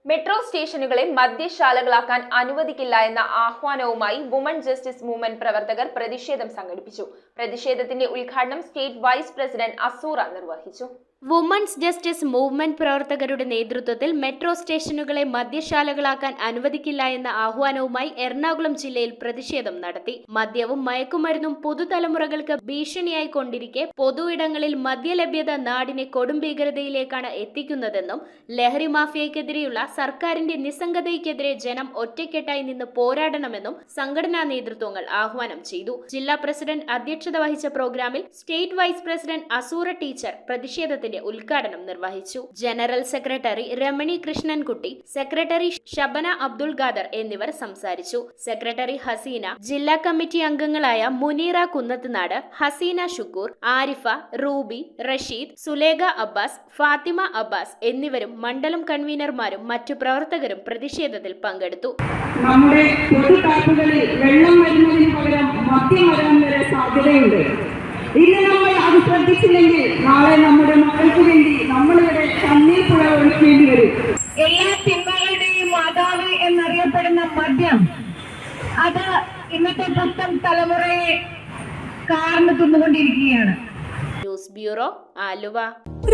Metro സ്റ്റേഷനുകളെ മദ്യശാലകളാക്കാൻ അനുവദിക്കില്ല എന്ന ആഹ്വാനവുമായി woman justice movement പ്രവർത്തകർ പ്രതിഷേധം സംഘടിപ്പിച്ചു. പ്രതിഷേധത്തിന്റെ ഉദ്ഘാടനം സ്റ്റേറ്റ് വൈസ് പ്രസിഡന്റ് അസൂറ നിർവഹിച്ചു. വുമൺസ് ജസ്റ്റിസ് മൂവ്മെന്റ് പ്രവർത്തകരുടെ നേതൃത്വത്തിൽ മെട്രോ സ്റ്റേഷനുകളെ മദ്യശാലകളാക്കാൻ അനുവദിക്കില്ല എന്ന ആഹ്വാനവുമായി എറണാകുളം ജില്ലയിൽ പ്രതിഷേധം നടത്തി. മദ്യവും മയക്കുമരുന്നും പുതുതലമുറകൾക്ക് ഭീഷണിയായി കൊണ്ടിരിക്കെ പൊതു ഇടങ്ങളിൽ മദ്യലഭ്യത നാടിനെ കൊടും ഭീകരതയിലേക്കാണ് എത്തിക്കുന്നതെന്നും ലഹരി മാഫിയക്കെതിരെയുള്ള സർക്കാരിന്റെ നിസ്സംഗതയ്ക്കെതിരെ ജനം ഒറ്റക്കെട്ടായി നിന്ന് പോരാടണമെന്നും സംഘടനാ നേതൃത്വങ്ങൾ ആഹ്വാനം ചെയ്തു. ജില്ലാ പ്രസിഡന്റ് അധ്യക്ഷത വഹിച്ച പ്രോഗ്രാമിൽ state vice president Azura teacher പ്രതിഷേധത്തിന്റെ ഉദ്ഘാടനം നിർവഹിച്ചു. General secretary Ramani Krishnankutty, secretary Shabana Abdul Khader എന്നിവർ സംസാരിച്ചു. സെക്രട്ടറി ഹസീന, ജില്ലാ കമ്മിറ്റി അംഗങ്ങളായ മുനീറ കുന്നത്തുനാട്, ഹസീന ഷുക്കൂർ, ആരിഫ, റൂബി, റഷീദ്, സുലേഖ അബ്ബാസ്, ഫാത്തിമ അബ്ബാസ് എന്നിവരും മണ്ഡലം കൺവീനർമാരും മറ്റു പ്രവർത്തകരും പ്രതിഷേധത്തിൽ പങ്കെടുത്തു. നമ്മുടെ പൊതു ടാപ്പുകളിൽ വെള്ളം വരുന്നതിന് പകരം മദ്യം വരാൻ വരെ സാധ്യതയുണ്ട്. ഇന്ന് നമ്മൾ അത് ശ്രദ്ധിച്ചില്ലെങ്കിൽ നാളെ നമ്മുടെ മക്കൾക്ക് വേണ്ടി നമ്മളിവിടെ കണ്ണീർ പുഴ ഒഴുക്കേണ്ടി വരും. എല്ലാ തിന്മകളുടെയും മാതാവ് എന്നറിയപ്പെടുന്ന മദ്യം, അത് ഇന്നത്തെ പുത്തൻ തലമുറയെ കാർന്നു തിന്നുകൊണ്ടിരിക്കുകയാണ്. News bureau, Aluva.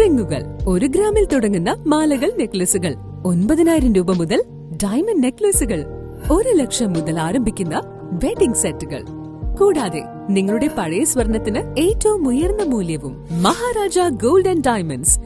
റിങ്ങുകൾ 1 ഗ്രാമിൽ തുടങ്ങുന്ന മാലകൾ, നെക്ലസുകൾ 9,000 രൂപ മുതൽ ഡയമണ്ട് നെക്ലസുകൾ 1 ലക്ഷം മുതൽ ആരംഭിക്കുന്ന വെഡിംഗ് സെറ്റുകൾ, കൂടാതെ നിങ്ങളുടെ പഴയ സ്വർണത്തിന് ഏറ്റവും ഉയർന്ന മൂല്യവും മഹാരാജ ഗോൾഡ് ആൻഡ് ഡയമണ്ട്സ്